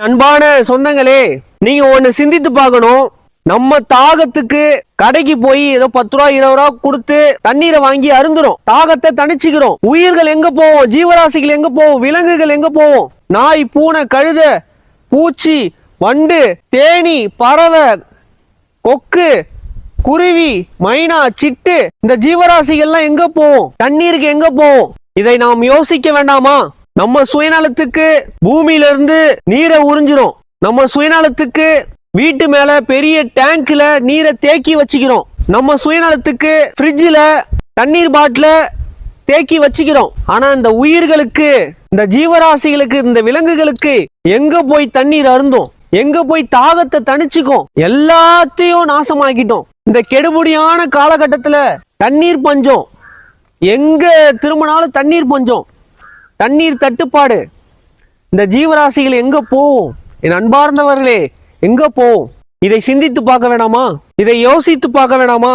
அன்பான சொந்தங்களே, நீங்க ஒண்ணு சிந்தித்து பார்க்கணும். நம்ம தாகத்துக்கு கடைக்கு போய் ஏதோ 10 ரூபா 20 ரூபா கொடுத்து தண்ணீரை வாங்கி அருந்துரும், தாகத்தை தணிச்சுக்கிறோம். உயிர்கள் எங்க போவோம்? ஜீவராசிகள் எங்க போவோம்? விலங்குகள் எங்க போவோம்? நாய், பூனை, கழுத, பூச்சி, வண்டு, தேனி, பறவை, கொக்கு, குருவி, மைனா, சிட்டு, இந்த ஜீவராசிகள்லாம் எங்க போவோம்? தண்ணீருக்கு எங்க போவோம்? இதை நாம் யோசிக்க வேண்டாமா? நம்ம சுயநலத்துக்கு பூமியிலிருந்து நீரை உறிஞ்சிரும். நம்ம சுயநலத்துக்கு வீட்டு மேல பெரிய டேங்க்ல நீரை தேக்கி வச்சுக்கிறோம். நம்ம சுயநலத்துக்கு ஃப்ரிட்ஜில் தண்ணீர் பாட்டில தேக்கி வச்சுக்கிறோம். ஆனா இந்த உயிர்களுக்கு, இந்த ஜீவராசிகளுக்கு, இந்த விலங்குகளுக்கு எங்க போய் தண்ணீர் அருந்தோம்? எங்க போய் தாகத்தை தணிச்சுக்கும்? எல்லாத்தையும் நாசமாக்கிட்டோம். இந்த கெடுபடியான காலகட்டத்துல தண்ணீர் பஞ்சம், எங்க திரும்பினாலும் தண்ணீர் பஞ்சம், தண்ணீர் தட்டுப்பாடு. இந்த ஜீவராசிகள் எங்க போவோம்? என் அன்பார்ந்தவர்களே, எங்க போவோம்? இதை சிந்தித்து பார்க்க வேணாமா? இதை யோசித்து பார்க்க வேணாமா?